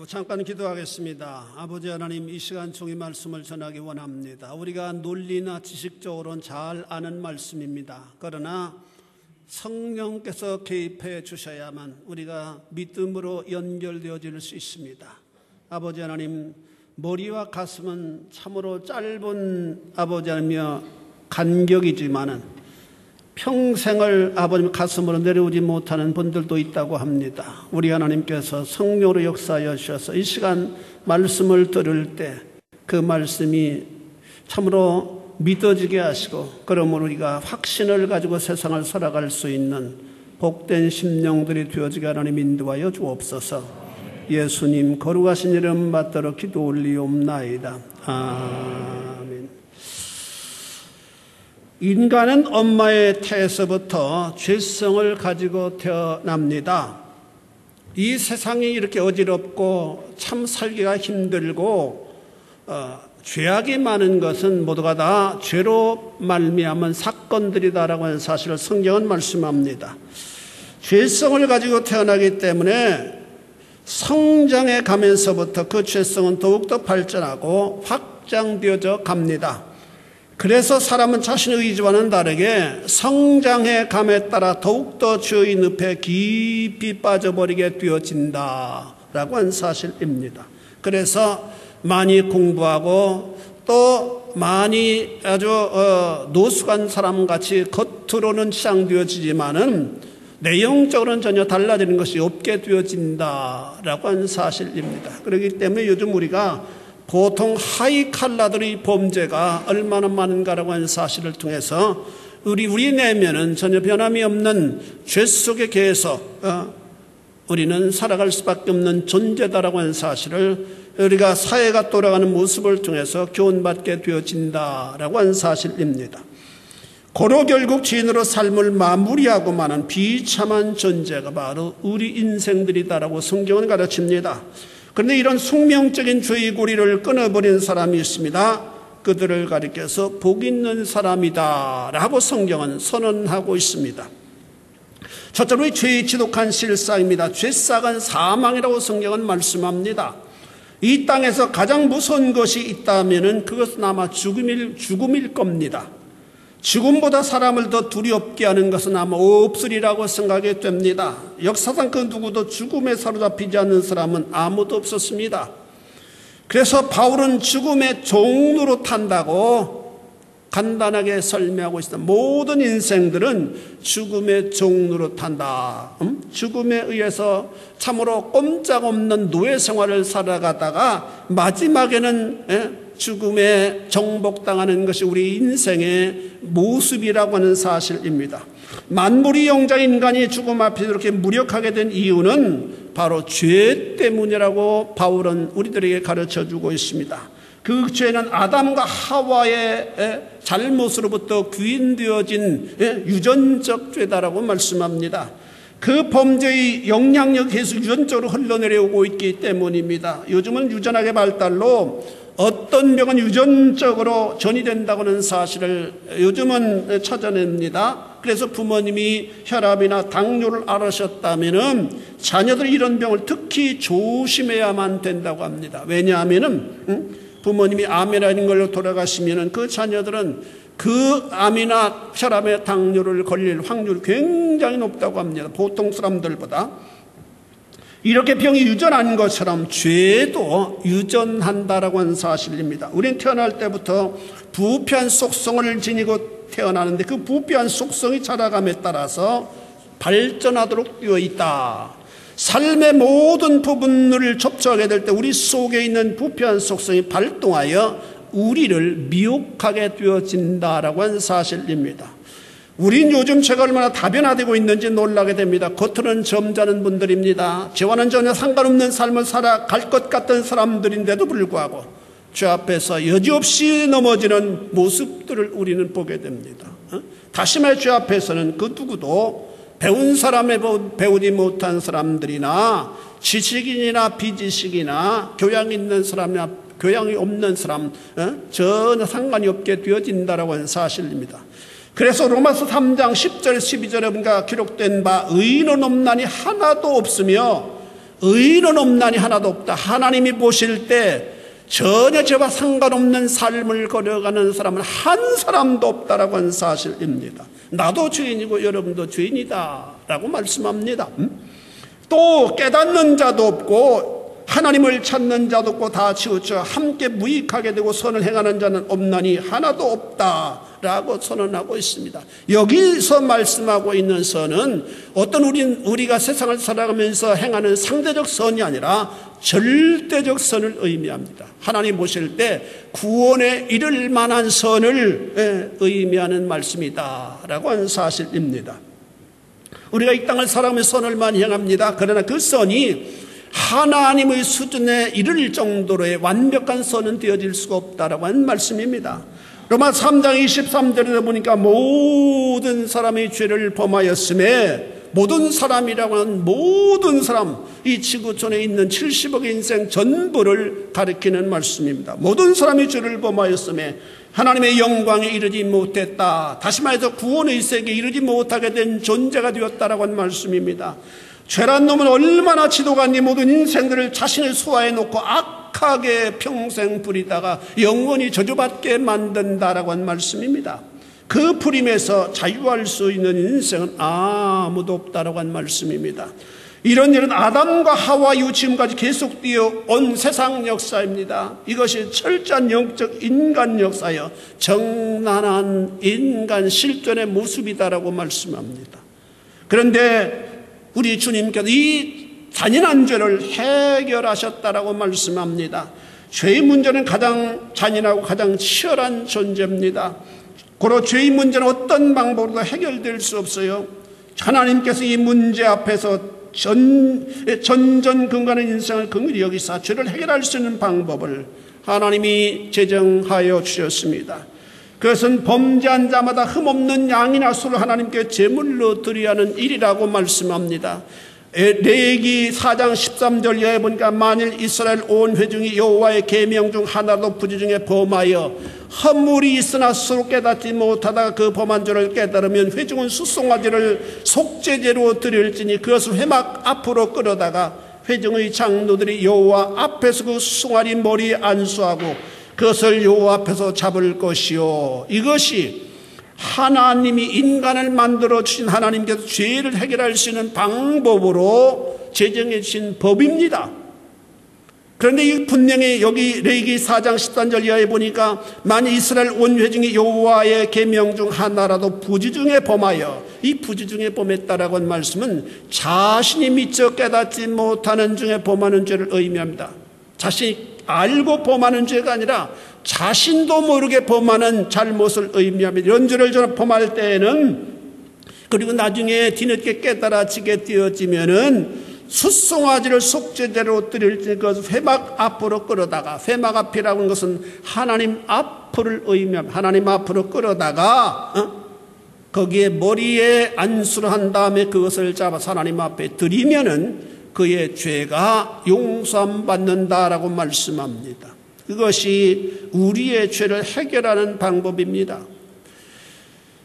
잠깐 기도하겠습니다. 아버지 하나님, 이 시간 종의 말씀을 전하기 원합니다. 우리가 논리나 지식적으로는 잘 아는 말씀입니다. 그러나 성령께서 개입해 주셔야만 우리가 믿음으로 연결되어질 수 있습니다. 아버지 하나님, 머리와 가슴은 참으로 짧은 아버지 하나님이여 간격이지만은 평생을 아버님 가슴으로 내려오지 못하는 분들도 있다고 합니다. 우리 하나님께서 성령으로 역사하여 주셔서 이 시간 말씀을 들을 때 그 말씀이 참으로 믿어지게 하시고, 그러므로 우리가 확신을 가지고 세상을 살아갈 수 있는 복된 심령들이 되어지게 하나님 인도하여 주옵소서. 예수님 거룩하신 이름 받들어 기도 올리옵나이다. 아멘. 인간은 엄마의 태에서부터 죄성을 가지고 태어납니다. 이 세상이 이렇게 어지럽고 참 살기가 힘들고 죄악이 많은 것은 모두가 다 죄로 말미암은 사건들이다라고 하는 사실을 성경은 말씀합니다. 죄성을 가지고 태어나기 때문에 성장해 가면서부터 그 죄성은 더욱더 발전하고 확장되어져 갑니다. 그래서 사람은 자신의 의지와는 다르게 성장해 감에 따라 더욱더 죄의 늪에 깊이 빠져버리게 되어진다라고 하는 사실입니다. 그래서 많이 공부하고 또 많이 아주 노숙한 사람같이 겉으로는 치장되어지지만은 내용적으로는 전혀 달라지는 것이 없게 되어진다라고 하는 사실입니다. 그렇기 때문에 요즘 우리가 보통 하이 칼라들의 범죄가 얼마나 많은가라고 하는 사실을 통해서 우리 내면은 전혀 변함이 없는 죄 속에 계속 우리는 살아갈 수밖에 없는 존재다라고 하는 사실을 우리가 사회가 돌아가는 모습을 통해서 교훈받게 되어진다라고 하는 사실입니다. 고로 결국 죄인으로 삶을 마무리하고 마는 비참한 존재가 바로 우리 인생들이다라고 성경은 가르칩니다. 그런데 이런 숙명적인 죄의 고리를 끊어버린 사람이 있습니다. 그들을 가리켜서 복 있는 사람이다 라고 성경은 선언하고 있습니다. 첫째로 죄의 지독한 실상입니다. 죄싹은 사망이라고 성경은 말씀합니다. 이 땅에서 가장 무서운 것이 있다면 그것은 아마 죽음일 겁니다. 죽음보다 사람을 더 두렵게 하는 것은 아마 없으리라고 생각이 됩니다. 역사상 그 누구도 죽음에 사로잡히지 않는 사람은 아무도 없었습니다. 그래서 바울은 죽음의 종로로 탄다고 간단하게 설명하고 있습니다. 모든 인생들은 죽음의 종로로 탄다. 죽음에 의해서 참으로 꼼짝없는 노예 생활을 살아가다가 마지막에는 죽음에 정복당하는 것이 우리 인생의 모습이라고 하는 사실입니다. 만물이 영장인 인간이 죽음 앞에 이렇게 무력하게 된 이유는 바로 죄 때문이라고 바울은 우리들에게 가르쳐주고 있습니다. 그 죄는 아담과 하와의 잘못으로부터 귀인되어진 유전적 죄다라고 말씀합니다. 그 범죄의 영향력이 계속 유전적으로 흘러내려오고 있기 때문입니다. 요즘은 유전학의 발달로 어떤 병은 유전적으로 전이된다고 하는 사실을 요즘은 찾아냅니다. 그래서 부모님이 혈압이나 당뇨를 앓으셨다면 자녀들이 이런 병을 특히 조심해야만 된다고 합니다. 왜냐하면 부모님이 암이라는 걸로 돌아가시면 그 자녀들은 그 암이나 혈압에 당뇨를 걸릴 확률이 굉장히 높다고 합니다. 보통 사람들보다. 이렇게 병이 유전한 것처럼 죄도 유전한다라고 하는 사실입니다. 우리는 태어날 때부터 부패한 속성을 지니고 태어나는데 그 부패한 속성이 자라감에 따라서 발전하도록 되어 있다. 삶의 모든 부분을 접촉하게 될 때 우리 속에 있는 부패한 속성이 발동하여 우리를 미혹하게 되어진다라고 하는 사실입니다. 우린 요즘 죄가 얼마나 다변화되고 있는지 놀라게 됩니다. 겉으로는 점잖은 분들입니다. 죄와는 전혀 상관없는 삶을 살아갈 것 같던 사람들인데도 불구하고 죄 앞에서 여지없이 넘어지는 모습들을 우리는 보게 됩니다. 다시 말해 죄 앞에서는 그 누구도 배운 사람에 배우지 못한 사람들이나 지식인이나 비지식이나 교양 있는 사람이나 교양이 없는 사람 전혀 상관이 없게 되어진다라고 하는 사실입니다. 그래서 로마서 3장 10절 12절에 보니까 기록된 바 의인은 없나니 하나도 없으며 의인은 없나니 하나도 없다. 하나님이 보실 때 전혀 저와 상관없는 삶을 걸어가는 사람은 한 사람도 없다라고 하는 사실입니다. 나도 죄인이고 여러분도 죄인이다 라고 말씀합니다. 또 깨닫는 자도 없고 하나님을 찾는 자도 없고 다 치우쳐 함께 무익하게 되고 선을 행하는 자는 없나니 하나도 없다라고 선언하고 있습니다. 여기서 말씀하고 있는 선은 어떤 우리가 세상을 살아가면서 행하는 상대적 선이 아니라 절대적 선을 의미합니다. 하나님 보실 때 구원에 이를 만한 선을 의미하는 말씀이다 라고 하는 사실입니다. 우리가 이 땅을 살아가면서 선을 많이 행합니다. 그러나 그 선이 하나님의 수준에 이를 정도로의 완벽한 선은 되어질 수가 없다라고 하는 말씀입니다. 로마 3장 23절에 보니까 모든 사람의 죄를 범하였음에, 모든 사람이라고 하는 모든 사람, 이 지구촌에 있는 70억의 인생 전부를 가리키는 말씀입니다. 모든 사람이 죄를 범하였음에 하나님의 영광에 이르지 못했다. 다시 말해서 구원의 세계에 이르지 못하게 된 존재가 되었다라고 하는 말씀입니다. 죄란 놈은 얼마나 지도가 네 모든 인생들을 자신의 수하에 놓고 악하게 평생 부리다가 영원히 저주받게 만든다라고 하는 말씀입니다. 그 불임에서 자유할 수 있는 인생은 아무도 없다라고 하는 말씀입니다. 이런 일은 아담과 하와 이후 지금까지 계속되어 온 세상 역사입니다. 이것이 철저한 영적 인간 역사여 정난한 인간 실존의 모습이다라고 말씀합니다. 그런데 우리 주님께서 이 잔인한 죄를 해결하셨다라고 말씀합니다. 죄의 문제는 가장 잔인하고 가장 치열한 존재입니다. 고로 죄의 문제는 어떤 방법으로도 해결될 수 없어요. 하나님께서 이 문제 앞에서 전전근간의 인생을 긍휼히 여기사 죄를 해결할 수 있는 방법을 하나님이 제정하여 주셨습니다. 그것은 범죄한 자마다 흠없는 양이나 소를 하나님께 제물로 드려야 하는 일이라고 말씀합니다. 레위기 4장 13절 이하에 보니까 만일 이스라엘 온 회중이 여호와의 계명 중 하나도 부지 중에 범하여 허물이 있으나 스스로 깨닫지 못하다가 그 범한 죄를 깨달으면 회중은 숫송아지를 속죄제로 드릴지니 그것을 회막 앞으로 끌어다가 회중의 장로들이 여호와 앞에서 그 숫송아지 머리에 안수하고 그것을 여호와 앞에서 잡을 것이요. 이것이 하나님이 인간을 만들어 주신 하나님께서 죄를 해결할 수 있는 방법으로 제정해 주신 법입니다. 그런데 분명히 여기 레위기 4장 13절 이하에 보니까 만일 이스라엘 온 회중이 여호와의 계명 중 하나라도 부지 중에 범하여, 이 부지 중에 범했다라고 하는 말씀은 자신이 미처 깨닫지 못하는 중에 범하는 죄를 의미합니다. 자신이 알고 범하는 죄가 아니라 자신도 모르게 범하는 잘못을 의미합니다. 이런 죄를 범할 때에는, 그리고 나중에 뒤늦게 깨달아지게 되어지면은 숫송아지를 속죄제로 드릴 것을 회막 앞으로 끌어다가, 회막 앞이라고 하는 것은 하나님 앞을 의미합니다. 하나님 앞으로 끌어다가 거기에 머리에 안수를 한 다음에 그것을 잡아서 하나님 앞에 드리면은 그의 죄가 용서함 받는다라고 말씀합니다. 그것이 우리의 죄를 해결하는 방법입니다.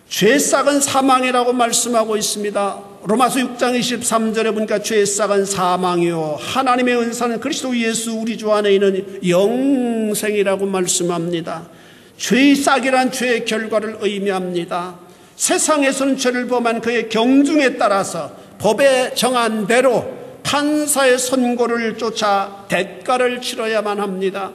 죄싹은 사망이라고 말씀하고 있습니다. 로마서 6장 23절에 보니까 죄싹은 사망이요 하나님의 은사는 그리스도 예수 우리 주 안에 있는 영생이라고 말씀합니다. 죄의 싹이란 죄의 결과를 의미합니다. 세상에서는 죄를 범한 그의 경중에 따라서 법에 정한 대로 판사의 선고를 쫓아 대가를 치러야만 합니다.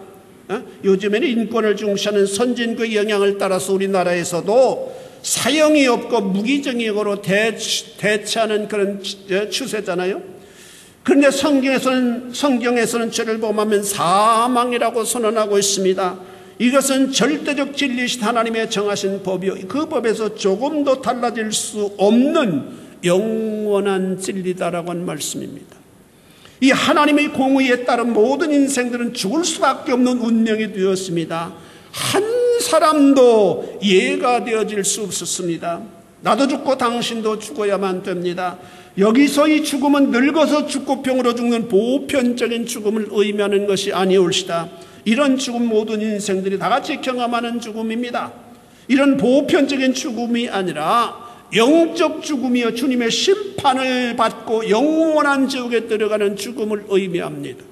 요즘에는 인권을 중시하는 선진국의 영향을 따라서 우리나라에서도 사형이 없고 무기징역으로 대체하는 그런 추세잖아요. 그런데 성경에서는 죄를 범하면 사망이라고 선언하고 있습니다. 이것은 절대적 진리이신 하나님의 정하신 법이요, 그 법에서 조금도 달라질 수 없는 영원한 진리다라고 하는 말씀입니다. 이 하나님의 공의에 따른 모든 인생들은 죽을 수밖에 없는 운명이 되었습니다. 한 사람도 예가 되어질 수 없었습니다. 나도 죽고 당신도 죽어야만 됩니다. 여기서 이 죽음은 늙어서 죽고 병으로 죽는 보편적인 죽음을 의미하는 것이 아니올시다. 이런 죽음 모든 인생들이 다 같이 경험하는 죽음입니다. 이런 보편적인 죽음이 아니라 영적 죽음이요 주님의 심판을 받고 영원한 지옥에 들어가는 죽음을 의미합니다.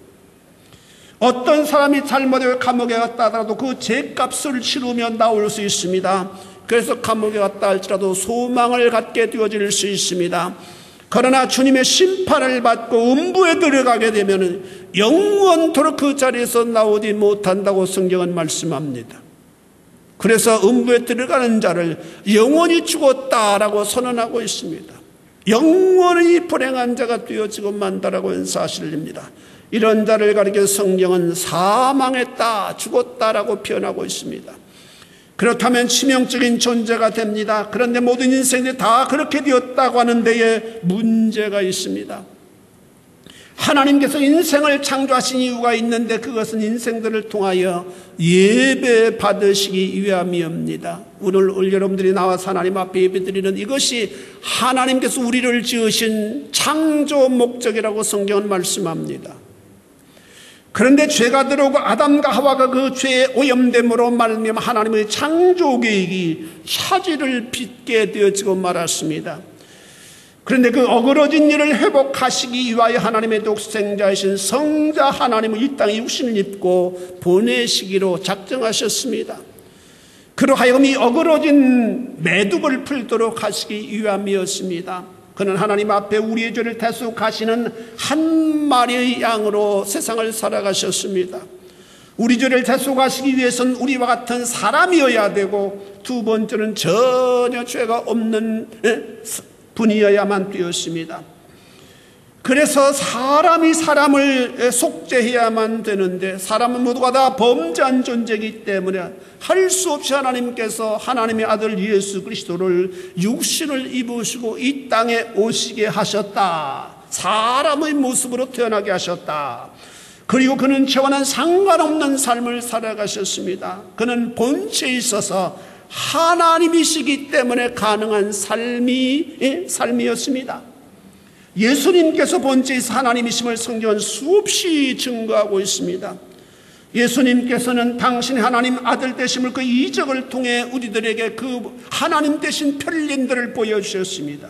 어떤 사람이 잘못해 감옥에 갔다 하더라도 그 죄값을 치르며 나올 수 있습니다. 그래서 감옥에 갔다 할지라도 소망을 갖게 되어질 수 있습니다. 그러나 주님의 심판을 받고 음부에 들어가게 되면 영원토록 그 자리에서 나오지 못한다고 성경은 말씀합니다. 그래서 음부에 들어가는 자를 영원히 죽었다라고 선언하고 있습니다. 영원히 불행한 자가 되어지고 만다라고 하는 사실입니다. 이런 자를 가리켜 성경은 사망했다, 죽었다라고 표현하고 있습니다. 그렇다면 치명적인 존재가 됩니다. 그런데 모든 인생들이 다 그렇게 되었다고 하는 데에 문제가 있습니다. 하나님께서 인생을 창조하신 이유가 있는데 그것은 인생들을 통하여 예배 받으시기 위함이옵니다. 오늘 여러분들이 나와서 하나님 앞에 예배드리는 이것이 하나님께서 우리를 지으신 창조 목적이라고 성경은 말씀합니다. 그런데 죄가 들어오고 아담과 하와가 그 죄의 오염됨으로 말미암아 하나님의 창조 계획이 차질을 빚게 되어지고 말았습니다. 그런데 그 어그러진 일을 회복하시기 위하여 하나님의 독생자이신 성자 하나님을 이 땅에 육신을 입고 보내시기로 작정하셨습니다. 그러하여금 이 어그러진 매듭을 풀도록 하시기 위함이었습니다. 그는 하나님 앞에 우리의 죄를 대속하시는 한 마리의 양으로 세상을 살아가셨습니다. 우리 죄를 대속하시기 위해서는 우리와 같은 사람이어야 되고, 두 번째는 전혀 죄가 없는 분이어야만 되었습니다. 그래서 사람이 사람을 속죄해야만 되는데, 사람은 모두가 다 범죄한 존재이기 때문에 할 수 없이 하나님께서 하나님의 아들 예수 그리스도를 육신을 입으시고 이 땅에 오시게 하셨다. 사람의 모습으로 태어나게 하셨다. 그리고 그는 죄와는 상관없는 삶을 살아가셨습니다. 그는 본체에 있어서 하나님이시기 때문에 가능한 삶이었습니다. 예수님께서 본체에서 하나님이심을 성경은 수없이 증거하고 있습니다. 예수님께서는 당신의 하나님 아들 되심을 그 이적을 통해 우리들에게 그 하나님 되신 편린들을 보여주셨습니다.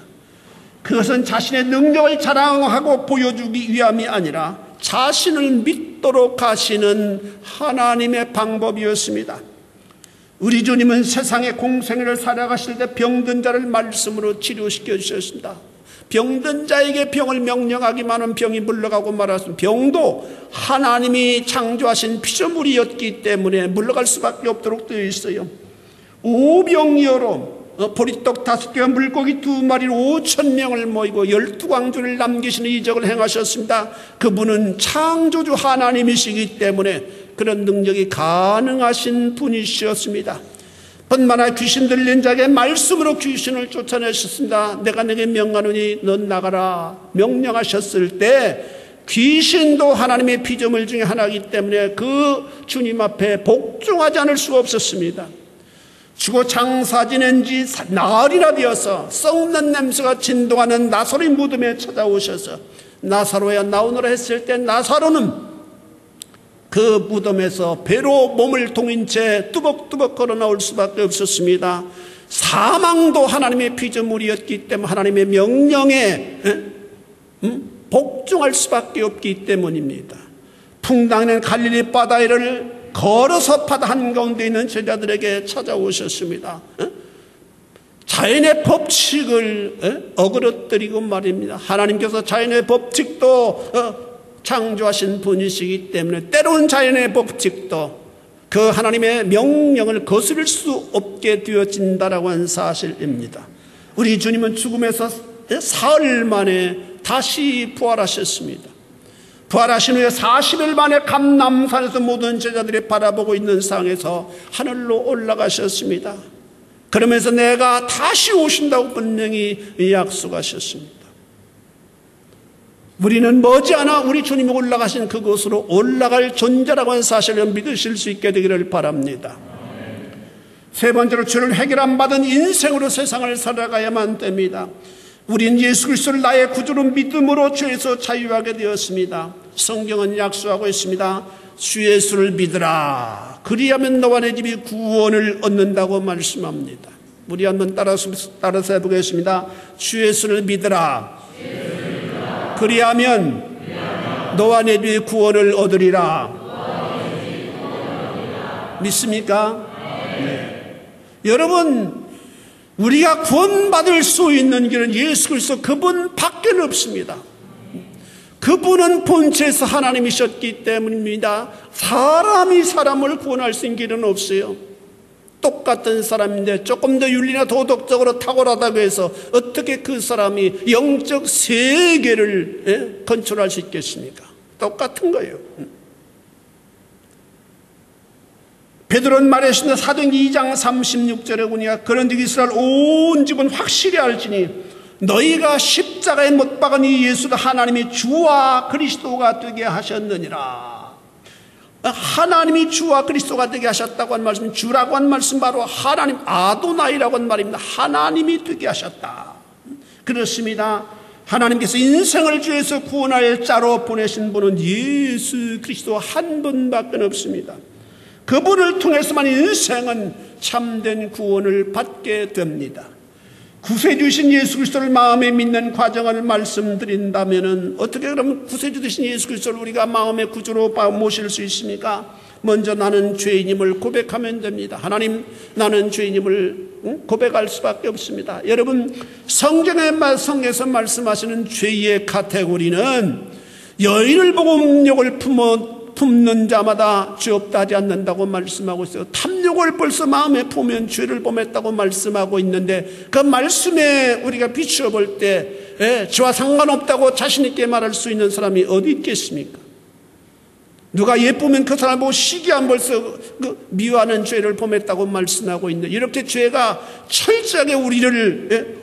그것은 자신의 능력을 자랑하고 보여주기 위함이 아니라 자신을 믿도록 하시는 하나님의 방법이었습니다. 우리 주님은 세상의 공생애를 살아가실 때 병든 자를 말씀으로 치료시켜 주셨습니다. 병든 자에게 병을 명령하기만은 병이 물러가고 말았습니다. 병도 하나님이 창조하신 피조물이었기 때문에 물러갈 수밖에 없도록 되어 있어요. 오병이어로 보리떡 5개와 물고기 2마리로 5,000명을 모이고 12광주를 남기시는 이적을 행하셨습니다. 그분은 창조주 하나님이시기 때문에 그런 능력이 가능하신 분이셨습니다. 뿐만 아니라 귀신 들린 자에게 말씀으로 귀신을 쫓아내셨습니다. 내가 내게 명하노니 넌 나가라 명령하셨을 때 귀신도 하나님의 피조물 중에 하나이기 때문에 그 주님 앞에 복종하지 않을 수가 없었습니다. 죽어 장사 지낸 지 나흘이나 되어서 썩는 냄새가 진동하는 나사로의 무덤에 찾아오셔서 나사로야 나오너라 했을 때 나사로는 그 무덤에서 배로 몸을 동인 채 뚜벅뚜벅 걸어 나올 수밖에 없었습니다. 사망도 하나님의 피조물이었기 때문에 하나님의 명령에 복종할 수밖에 없기 때문입니다. 풍랑에는 갈릴리 바다를 걸어서 바다 한가운데 있는 제자들에게 찾아오셨습니다. 자연의 법칙을 어그러뜨리고 말입니다. 하나님께서 자연의 법칙도 창조하신 분이시기 때문에 때로는 자연의 법칙도 그 하나님의 명령을 거스를 수 없게 되어진다라고 하는 사실입니다. 우리 주님은 죽음에서 사흘 만에 다시 부활하셨습니다. 부활하신 후에 40일 만에 감람산에서 모든 제자들이 바라보고 있는 상황에서 하늘로 올라가셨습니다. 그러면서 내가 다시 오신다고 분명히 약속하셨습니다. 우리는 머지않아 우리 주님이 올라가신 그곳으로 올라갈 존재라고 하는 사실을 믿으실 수 있게 되기를 바랍니다. 세 번째로 죄를 해결 안 받은 인생으로 세상을 살아가야만 됩니다. 우리는 예수 그리스도를 나의 구주로 믿음으로 죄에서 자유하게 되었습니다. 성경은 약속하고 있습니다. 주 예수를 믿으라. 그리하면 너와 내 집이 구원을 얻는다고 말씀합니다. 우리 한번 따라서 해보겠습니다. 주 예수를 믿으라. 그리하면 너와 내 뒤에 구원을 얻으리라. 믿습니까? 네. 여러분, 우리가 구원받을 수 있는 길은 예수 그리스도 그분밖에 없습니다. 그분은 본체에서 하나님이셨기 때문입니다. 사람이 사람을 구원할 수 있는 길은 없어요. 똑같은 사람인데 조금 더 윤리나 도덕적으로 탁월하다고 해서 어떻게 그 사람이 영적 세계를 컨트롤할 수 있겠습니까? 똑같은 거예요. 베드로는 말했습니다. 사도행전 2장 36절에 보니까 그런즉 이스라엘 온 집은 확실히 알지니 너희가 십자가에 못 박은 이 예수가 하나님이 주와 그리스도가 되게 하셨느니라. 하나님이 주와 그리스도가 되게 하셨다고 한 말씀, 주라고 한 말씀 바로 하나님 아도나이라고 한 말입니다. 하나님이 되게 하셨다. 그렇습니다. 하나님께서 인생을 주에서 구원할 자로 보내신 분은 예수 그리스도 한 분밖에 없습니다. 그분을 통해서만 인생은 참된 구원을 받게 됩니다. 구세주 되신 예수 그리스도를 마음에 믿는 과정을 말씀드린다면 어떻게 그러면 구세주 되신 예수 그리스도를 우리가 마음의 구주로 모실 수 있습니까? 먼저 나는 죄인임을 고백하면 됩니다. 하나님, 나는 죄인임을 고백할 수밖에 없습니다. 여러분, 성경에서 말씀하시는 죄의 카테고리는 여인을 보고 음욕을 품는 자마다 죄 없다 하지 않는다고 말씀하고 있어요. 탐욕을 벌써 마음에 품으면 죄를 범했다고 말씀하고 있는데 그 말씀에 우리가 비추어 볼 때 죄와 상관없다고 자신 있게 말할 수 있는 사람이 어디 있겠습니까? 누가 예쁘면 그 사람 보고 시기한 벌써 그 미워하는 죄를 범했다고 말씀하고 있는데 이렇게 죄가 철저하게 우리를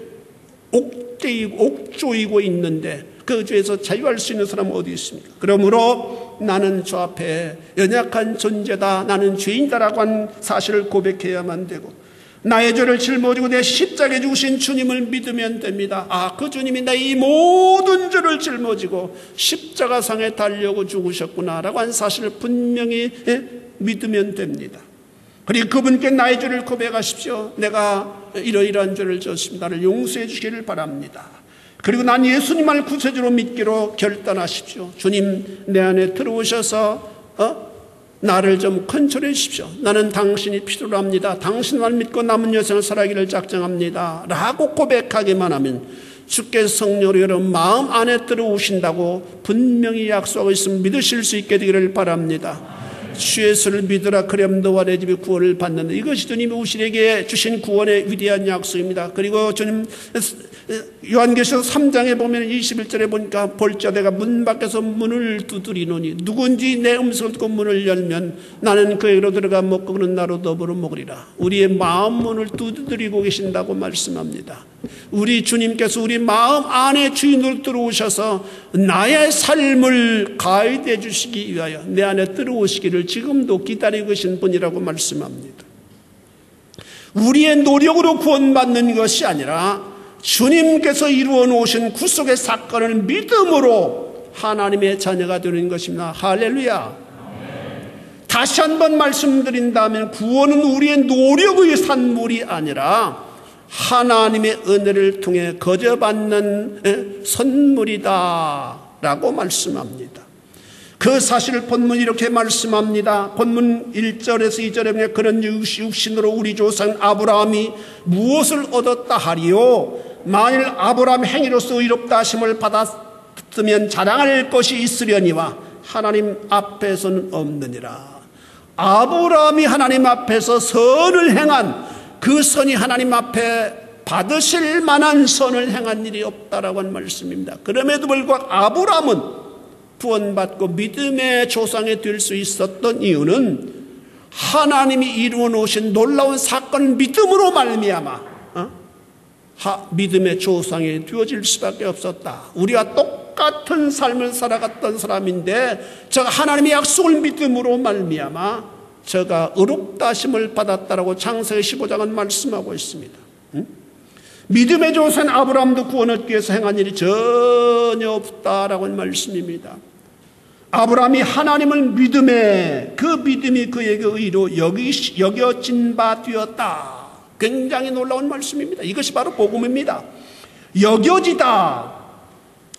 옥조이고 있는데 그 죄에서 자유할 수 있는 사람은 어디 있습니까? 그러므로 나는 저 앞에 연약한 존재다, 나는 죄인다라고 한 사실을 고백해야만 되고 나의 죄를 짊어지고 내 십자가에 죽으신 주님을 믿으면 됩니다. 아, 그 주님이 나의 이 모든 죄를 짊어지고 십자가상에 달려고 죽으셨구나 라고 한 사실을 분명히 믿으면 됩니다. 그리고 그분께 나의 죄를 고백하십시오. 내가 이러이러한 죄를 졌습니다. 나를 용서해 주시기를 바랍니다. 그리고 난 예수님을 구세주로 믿기로 결단하십시오. 주님, 내 안에 들어오셔서 나를 좀 컨트롤해 주십시오. 나는 당신이 필요로 합니다. 당신만 믿고 남은 여생을 살아가기를 작정합니다 라고 고백하기만 하면 주께서 성령으로 여러분 마음 안에 들어오신다고 분명히 약속하고 있으면 믿으실 수 있게 되기를 바랍니다. 주 예수를 믿으라 그럼 너와 내 집이 구원을 받는다. 이것이 주님이 우리에게 주신 구원의 위대한 약속입니다. 그리고 주님 요한계시록 3장에 보면 21절에 보니까 볼지어다 내가 문 밖에서 문을 두드리노니 누군지 내 음성을 듣고 문을 열면 나는 그에게로 들어가 먹고 그는 나로 더불어 먹으리라. 우리의 마음 문을 두드리고 계신다고 말씀합니다. 우리 주님께서 우리 마음 안에 주인으로 들어오셔서 나의 삶을 가이드해 주시기 위하여 내 안에 들어오시기를 지금도 기다리고 계신 분이라고 말씀합니다. 우리의 노력으로 구원받는 것이 아니라 주님께서 이루어 놓으신 구속의 사건을 믿음으로 하나님의 자녀가 되는 것입니다. 할렐루야. 다시 한번 말씀드린다면 구원은 우리의 노력의 산물이 아니라 하나님의 은혜를 통해 거저받는 선물이다 라고 말씀합니다. 그 사실을 본문이 이렇게 말씀합니다. 본문 1절에서 2절에 보면 그런 육신으로 우리 조상 아브라함이 무엇을 얻었다 하리요? 만일 아브라함 행위로서 의롭다 하심을 받았으면 자랑할 것이 있으려니와 하나님 앞에서는 없느니라. 아브라함이 하나님 앞에서 선을 행한 그 선이 하나님 앞에 받으실 만한 선을 행한 일이 없다라고 하는 말씀입니다. 그럼에도 불구하고 아브라함은 구원받고 믿음의 조상이 될 수 있었던 이유는 하나님이 이루어 놓으신 놀라운 사건을 믿음으로 말미암아 믿음의 조상이 되어질 수밖에 없었다. 우리와 똑같은 삶을 살아갔던 사람인데 저가 하나님의 약속을 믿음으로 말미암아 저가 의롭다 하심을 받았다라고 창세기 15장은 말씀하고 있습니다. 믿음의 조상 아브라함도 구원 얻기 위해서 행한 일이 전혀 없다라고 하는 말씀입니다. 아브라함이 하나님을 그 믿음이 그에게 의로 여겨진 바 되었다. 굉장히 놀라운 말씀입니다. 이것이 바로 복음입니다. 여겨지다.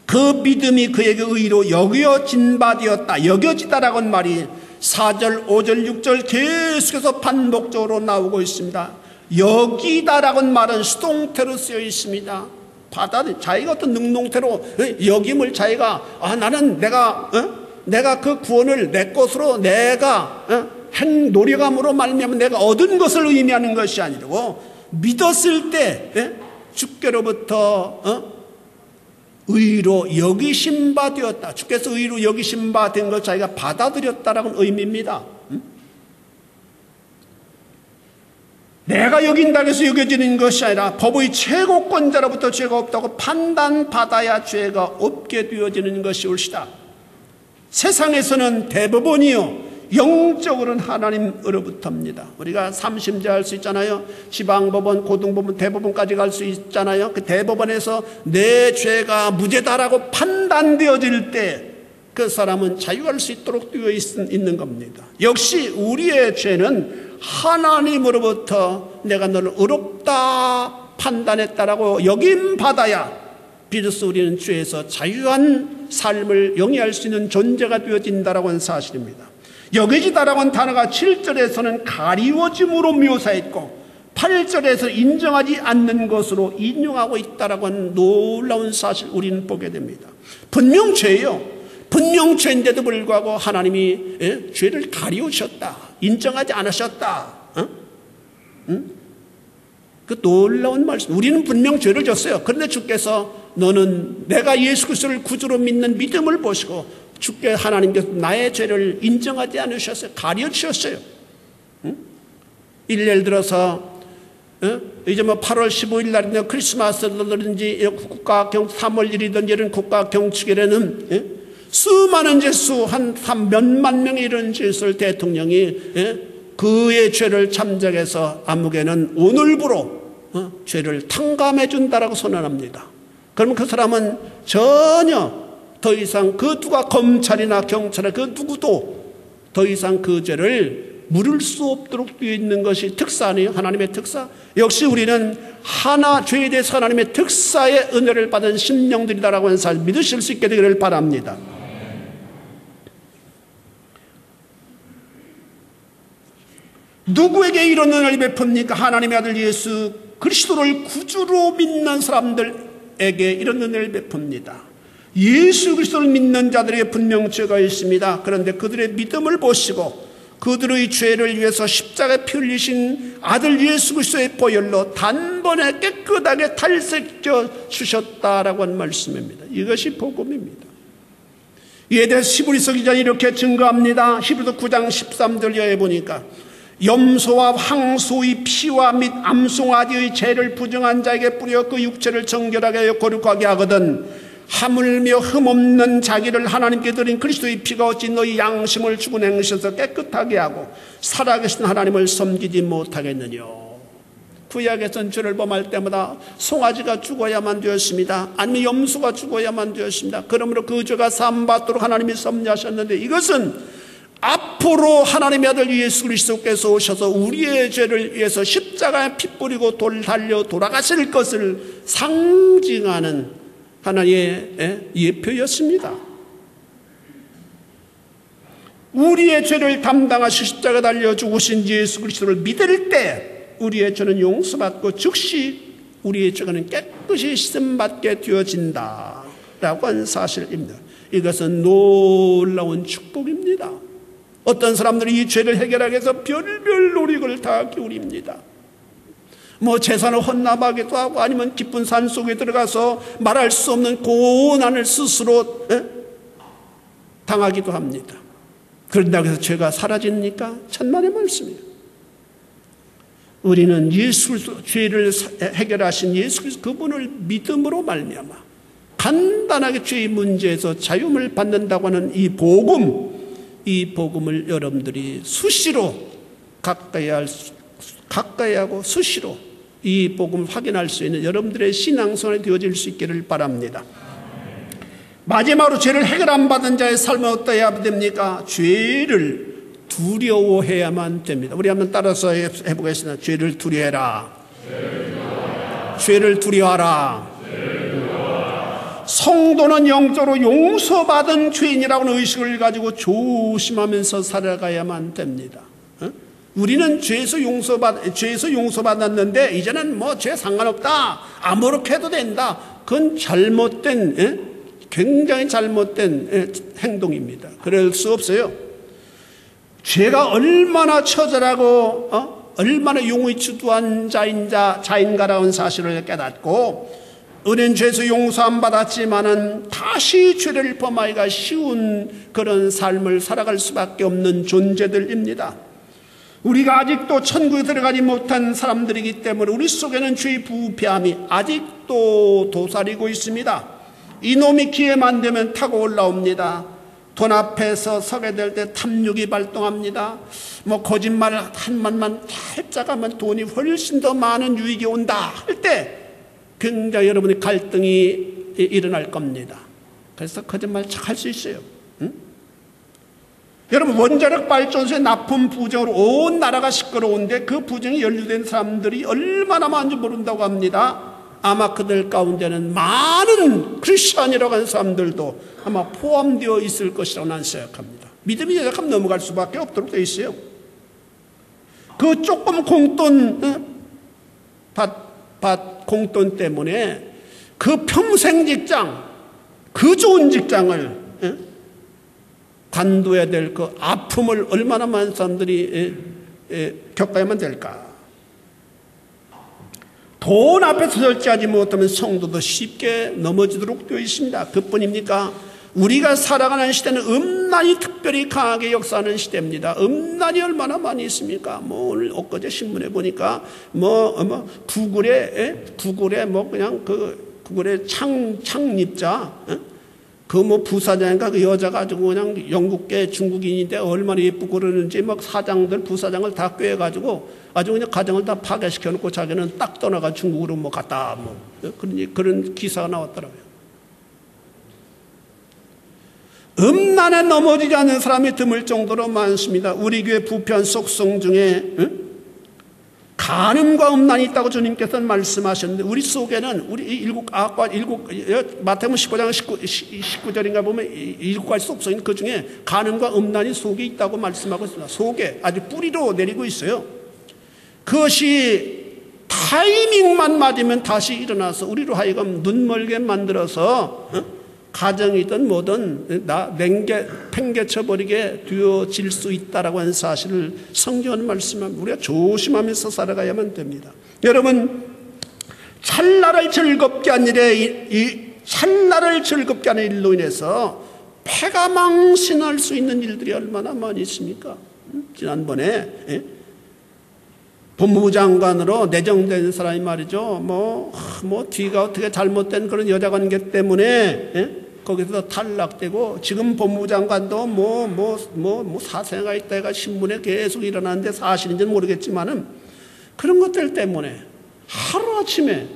그 믿음이 그에게 의로 여겨진 바 되었다. 여겨지다라고 하는 말이 4절, 5절, 6절 계속해서 반복적으로 나오고 있습니다. 여기다라고 하는 말은 수동태로 쓰여 있습니다. 자기가 어떤 능동태로 여김을 자기가 나는 내가 그 구원을 내 것으로 내가 노력함으로 말미암아 내가 얻은 것을 의미하는 것이 아니고 믿었을 때 주께로부터 의로 여기심 바 되었다. 주께서 의로 여기심 바 된 걸 자기가 받아들였다라는 의미입니다. 내가 여긴다고 해서 여겨지는 것이 아니라 법의 최고권자로부터 죄가 없다고 판단받아야 죄가 없게 되어지는 것이 옳시다. 세상에서는 대법원이요 영적으로는 하나님으로부터입니다. 우리가 3심제 할 수 있잖아요. 지방법원, 고등법원, 대법원까지 갈 수 있잖아요. 그 대법원에서 내 죄가 무죄다라고 판단되어질 때 그 사람은 자유할 수 있도록 되어 있는 겁니다. 역시 우리의 죄는 하나님으로부터 내가 너를 의롭다 판단했다라고 여김받아야 비로소 우리는 죄에서 자유한 삶을 영위할 수 있는 존재가 되어진다라고 하는 사실입니다. 여겨지다라고 하는 단어가 7절에서는 가리워짐으로 묘사했고 8절에서 인정하지 않는 것으로 인용하고 있다라고 하는 놀라운 사실 우리는 보게 됩니다. 분명 죄예요. 분명 죄인데도 불구하고 하나님이 죄를 가리우셨다. 인정하지 않으셨다. 그 놀라운 말씀. 우리는 분명 죄를 졌어요. 그런데 주께서 너는 내가 예수 그리스도를 구주로 믿는 믿음을 보시고 주께 하나님께서 나의 죄를 인정하지 않으셨어요. 가려주셨어요. 예를 들어서 이제 8월 15일 날이나 크리스마스든지 국가 3월 1일이든지 이런 국가 경축일에는 수많은 죄수 한 몇만 명이 이런 죄수를 대통령이 그의 죄를 참작해서 암흑에는 오늘부로 죄를 탕감해 준다라고 선언합니다. 그러면 그 사람은 전혀 더 이상 그 누가 검찰이나 경찰이나 그 누구도 더 이상 그 죄를 물을 수 없도록 되어 있는 것이 특사 아니에요? 하나님의 특사? 역시 우리는 죄에 대해서 하나님의 특사의 은혜를 받은 심령들이다라고 하는 사실 믿으실 수 있게 되기를 바랍니다. 누구에게 이런 은혜를 베풉니까? 하나님의 아들 예수 그리스도를 구주로 믿는 사람들에게 이런 은혜를 베풉니다. 예수 그리스도를 믿는 자들에게 분명 죄가 있습니다. 그런데 그들의 믿음을 보시고 그들의 죄를 위해서 십자가에 피 흘리신 아들 예수 그리스도의 보혈로 단번에 깨끗하게 탈색해 주셨다라고 하는 말씀입니다. 이것이 복음입니다. 이에 대해서 히브리서 기자는 이렇게 증거합니다. 히브리서 9장 13절에 보니까 염소와 황소의 피와 및 암송아지의 죄를 부정한 자에게 뿌려 그 육체를 정결하게 하여 거룩하게 하거든 하물며 흠없는 자기를 하나님께 드린 그리스도의 피가 어찌 너희 양심을 죽은 행실에서 깨끗하게 하고 살아계신 하나님을 섬기지 못하겠느냐. 구약에서는 죄를 범할 때마다 송아지가 죽어야만 되었습니다. 아니면 염소가 죽어야만 되었습니다. 그러므로 그 죄가 사함받도록 하나님이 섭리하셨는데 이것은 앞으로 하나님의 아들 예수 그리스도께서 오셔서 우리의 죄를 위해서 십자가에 피 뿌리고 달려 돌아가실 것을 상징하는 하나님의 예표였습니다. 우리의 죄를 담당하시 십자가 달려 죽으신 예수 그리스도를 믿을 때 우리의 죄는 용서받고 즉시 우리의 죄는 깨끗이 씻음받게 되어진다라고 하는 사실입니다. 이것은 놀라운 축복입니다. 어떤 사람들이 이 죄를 해결하기 위해서 별별 노력을 다 기울입니다. 재산을 헌납하기도 하고 아니면 깊은 산 속에 들어가서 말할 수 없는 고난을 스스로 당하기도 합니다. 그런다고 해서 죄가 사라집니까? 천만의 말씀이에요. 우리는 예수 그리스도 죄를 해결하신 예수 그리스도 그분을 믿음으로 말미암아 간단하게 죄의 문제에서 자유를 받는다고 하는 이 복음을 여러분들이 수시로 가까이 하고 수시로 이 복음을 확인할 수 있는 여러분들의 신앙생활이 되어질 수 있기를 바랍니다. 마지막으로 죄를 해결 안 받은 자의 삶은 어떠해야 됩니까? 죄를 두려워해야만 됩니다. 우리 한번 따라서 해보겠습니다. 죄를 두려워해라. 죄를 두려워하라. 성도는 영적으로 용서받은 죄인이라는 의식을 가지고 조심하면서 살아가야만 됩니다. 우리는 죄에서 용서받았는데 이제는 뭐 죄 상관없다, 아무렇게 해도 된다. 그건 잘못된, 굉장히 잘못된 행동입니다. 그럴 수 없어요. 죄가 얼마나 처절하고 얼마나 용의 주도한 자인가라는 사실을 깨닫고, 은혜는 죄에서 용서 안 받았지만은 다시 죄를 범하기가 쉬운 그런 삶을 살아갈 수밖에 없는 존재들입니다. 우리가 아직도 천국에 들어가지 못한 사람들이기 때문에 우리 속에는 죄의 부패함이 아직도 도사리고 있습니다. 이놈이 기회만 되면 타고 올라옵니다. 돈 앞에서 서게 될 때 탐욕이 발동합니다. 뭐 거짓말을 한 말만 살짝 하면 돈이 훨씬 더 많은 유익이 온다 할 때 굉장히 여러분의 갈등이 일어날 겁니다. 그래서 거짓말 잘 할 수 있어요. 응? 여러분, 원자력 발전소의 납품 부정으로 온 나라가 시끄러운데 그 부정에 연루된 사람들이 얼마나 많은지 모른다고 합니다. 아마 그들 가운데는 많은 크리스천이라고 하는 사람들도 아마 포함되어 있을 것이라고 나는 생각합니다. 믿음이 연약하면 넘어갈 수밖에 없도록 되어 있어요. 그 조금 공돈 공돈 때문에 그 평생 직장, 그 좋은 직장을 관둬야 될 그 아픔을 얼마나 많은 사람들이 겪어야만 될까. 돈 앞에서 절제하지 못하면 성도도 쉽게 넘어지도록 되어 있습니다. 그뿐입니까? 우리가 살아가는 시대는 음란이 특별히 강하게 역사하는 시대입니다. 음란이 얼마나 많이 있습니까? 뭐 오늘 엊그제 신문에 보니까 구글에 뭐 그냥 그 구글의 창립자, 그 뭐 부사장인가 그 여자 가지고 그냥 영국계 중국인인데 얼마나 예쁘고 그러는지 막 사장들 부사장을 다 꿰가지고 아주 그냥 가정을 다 파괴시켜 놓고 자기는 딱 떠나가 중국으로 뭐 갔다 뭐 그런 기사가 나왔더라고요. 음란에 넘어지지 않는 사람이 드물 정도로 많습니다. 우리 교회 부편 속성 중에 간음과 음란이 있다고 주님께서는 말씀하셨는데 우리 속에는 우리 마태복음 15장 19절인가 보면 7가지 속성인 그 중에 간음과 음란이 속에 있다고 말씀하고 있습니다. 속에 아주 뿌리로 내리고 있어요. 그것이 타이밍만 맞으면 다시 일어나서 우리로 하여금 눈멀게 만들어서 가정이든 뭐든 팽개쳐버리게 되어질 수 있다라고 하는 사실을 성경은 말씀합니다. 우리가 조심하면서 살아가야만 됩니다. 여러분, 찰나를 즐겁게 하는 일로 인해서 패가 망신할 수 있는 일들이 얼마나 많이 있습니까? 지난번에 법무부 장관으로 내정된 사람이 말이죠. 뭐 뒤가 어떻게 잘못된 그런 여자 관계 때문에 거기서 탈락되고 지금 법무부 장관도 뭐 사생아가 있다가 신문에 계속 일어나는데 사실인지는 모르겠지만은 그런 것들 때문에 하루아침에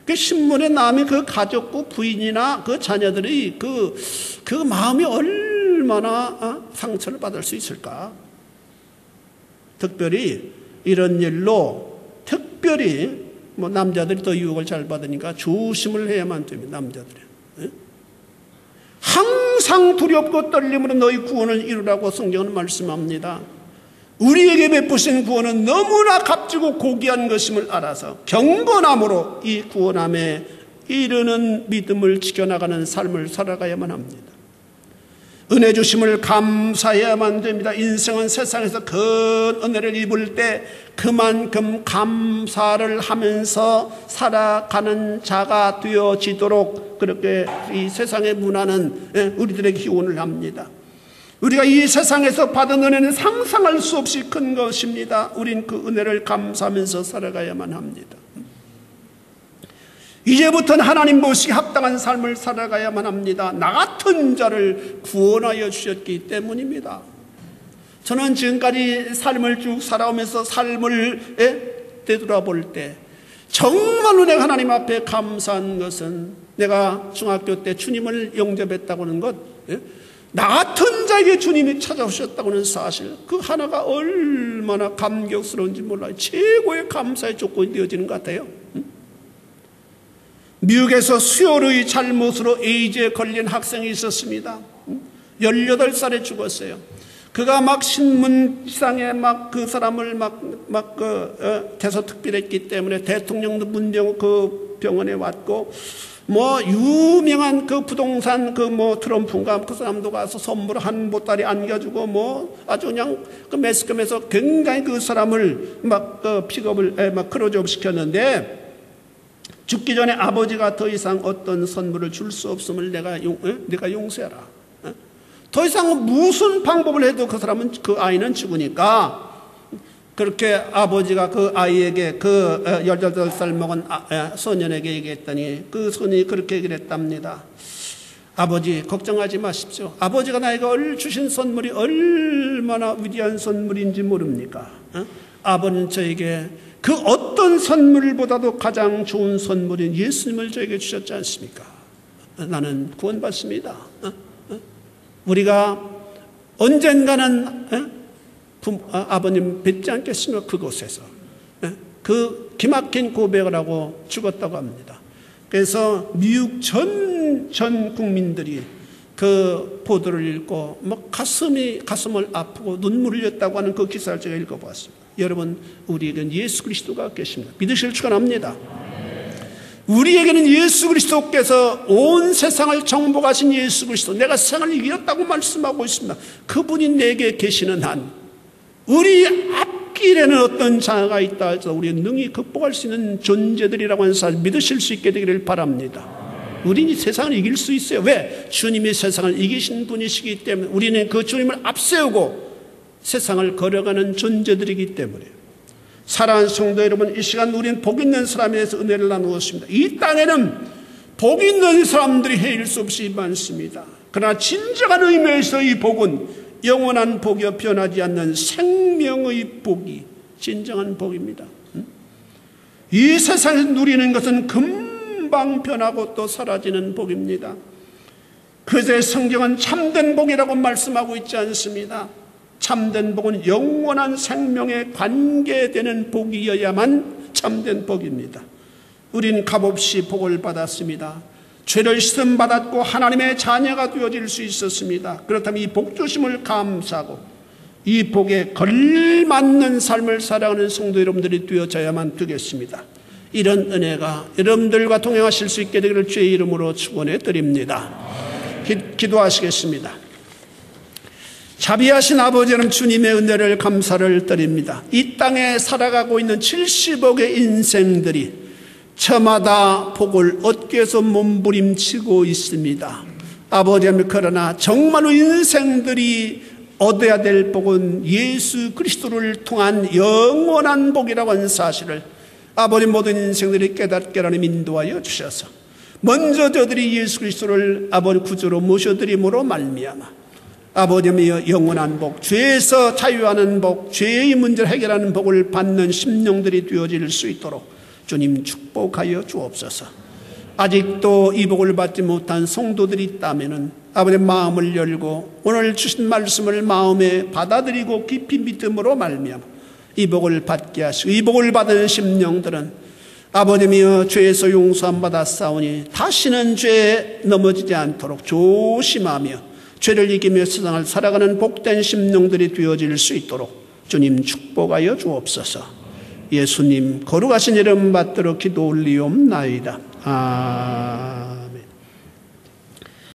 그 신문에 남의 그 가족과 부인이나 그 자녀들이 그 마음이 얼마나 상처를 받을 수 있을까? 특별히 이런 일로 특별히 뭐 남자들이 더 유혹을 잘 받으니까 조심을 해야만 됩니다. 남자들이 항상 두렵고 떨림으로 너희 구원을 이루라고 성경은 말씀합니다. 우리에게 베푸신 구원은 너무나 값지고 고귀한 것임을 알아서 경건함으로 이 구원함에 이르는 믿음을 지켜나가는 삶을 살아가야만 합니다. 은혜 주심을 감사해야만 됩니다. 인생은 세상에서 큰 은혜를 입을 때 그만큼 감사를 하면서 살아가는 자가 되어지도록 그렇게 이 세상의 문화는 우리들에게 기원을 합니다. 우리가 이 세상에서 받은 은혜는 상상할 수 없이 큰 것입니다. 우린 그 은혜를 감사하면서 살아가야만 합니다. 이제부터는 하나님 보시기에 합당한 삶을 살아가야만 합니다. 나 같은 자를 구원하여 주셨기 때문입니다. 저는 지금까지 삶을 쭉 살아오면서 삶을 되돌아볼 때 정말로 내가 하나님 앞에 감사한 것은 내가 중학교 때 주님을 영접했다고 하는 것, 나 같은 자에게 주님이 찾아오셨다고 하는 사실, 그 하나가 얼마나 감격스러운지 몰라요. 최고의 감사의 조건이 되어지는 것 같아요. 미국에서 수혈의 잘못으로 에이즈에 걸린 학생이 있었습니다. 18살에 죽었어요. 그가 막 신문상에 막 그 사람을 대서특필했기 때문에 대통령도 문병 그 병원에 왔고, 뭐 유명한 그 부동산 트럼프인가 그 사람도 가서 선물 한 보따리 안겨주고, 뭐 아주 그냥 그 매스컴에서 굉장히 그 사람을 픽업을 크로즈업 시켰는데, 죽기 전에 아버지가 더 이상 어떤 선물을 줄 수 없음을 내가 용서해라. 더 이상 무슨 방법을 해도 그 아이는 죽으니까, 그렇게 아버지가 그 아이에게, 그 18살 먹은 소년에게 얘기했더니 그 손이 그렇게 얘기를 했답니다. 아버지, 걱정하지 마십시오. 아버지가 나에게 주신 선물이 얼마나 위대한 선물인지 모릅니까? 아버지는 저에게 그 어떤 선물보다도 가장 좋은 선물인 예수님을 저에게 주셨지 않습니까? 나는 구원받습니다. 우리가 언젠가는 아버님 뵙지 않겠으며 그곳에서 그 기막힌 고백을 하고 죽었다고 합니다. 그래서 미국 전 국민들이 그 보도를 읽고 가슴을 아프고 눈물을 흘렸다고 하는 그 기사를 제가 읽어보았습니다. 여러분, 우리에게는 예수 그리스도가 계십니다. 믿으실 축원합니다. 우리에게는 예수 그리스도께서 온 세상을 정복하신 예수 그리스도, 내가 세상을 이겼다고 말씀하고 있습니다. 그분이 내게 계시는 한, 우리 앞길에는 어떤 장애가 있다 해서 우리는 능히 극복할 수 있는 존재들이라고 하는 사실 믿으실 수 있게 되기를 바랍니다. 우리는 세상을 이길 수 있어요. 왜? 주님이 세상을 이기신 분이시기 때문에. 우리는 그 주님을 앞세우고 세상을 걸어가는 존재들이기 때문에. 사랑하는 성도 여러분, 이 시간 우리는 복 있는 사람에 대해서 은혜를 나누었습니다. 이 땅에는 복 있는 사람들이 헤일 수 없이 많습니다. 그러나 진정한 의미에서 이 복은 영원한 복이요 변하지 않는 생명의 복이 진정한 복입니다. 이 세상에서 누리는 것은 금방 변하고 또 사라지는 복입니다. 그새 성경은 참된 복이라고 말씀하고 있지 않습니다. 참된 복은 영원한 생명에 관계되는 복이어야만 참된 복입니다. 우리는 값없이 복을 받았습니다. 죄를 씻음 받았고 하나님의 자녀가 되어질 수 있었습니다. 그렇다면 이 복 주심을 감사하고 이 복에 걸맞는 삶을 살아가는 성도 여러분들이 되어져야만 되겠습니다. 이런 은혜가 여러분들과 동행하실 수 있게 되기를 주의 이름으로 축원해 드립니다. 기도하시겠습니다. 자비하신 아버지 하나님, 주님의 은혜를 감사를 드립니다. 이 땅에 살아가고 있는 70억의 인생들이 저마다 복을 얻기 위해서 몸부림치고 있습니다. 아버지 하나님, 그러나 정말로 인생들이 얻어야 될 복은 예수 그리스도를 통한 영원한 복이라고 하는 사실을 아버지 모든 인생들이 깨닫게 하나님 인도하여 주셔서 먼저 저들이 예수 그리스도를 아버지 구주로 모셔드림으로 말미암아 아버지의 영원한 복, 죄에서 자유하는 복, 죄의 문제를 해결하는 복을 받는 심령들이 되어질 수 있도록 주님 축복하여 주옵소서. 아직도 이 복을 받지 못한 성도들이 있다면 아버지 마음을 열고 오늘 주신 말씀을 마음에 받아들이고 깊이 믿음으로 말미암아 이 복을 받게 하시고, 이 복을 받은 심령들은 아버지여 죄에서 용서함 받았사오니 다시는 죄에 넘어지지 않도록 조심하며 죄를 이기며 세상을 살아가는 복된 심령들이 되어질 수 있도록 주님 축복하여 주옵소서. 예수님 거룩하신 이름 받들어 기도 올리옵나이다. 아멘.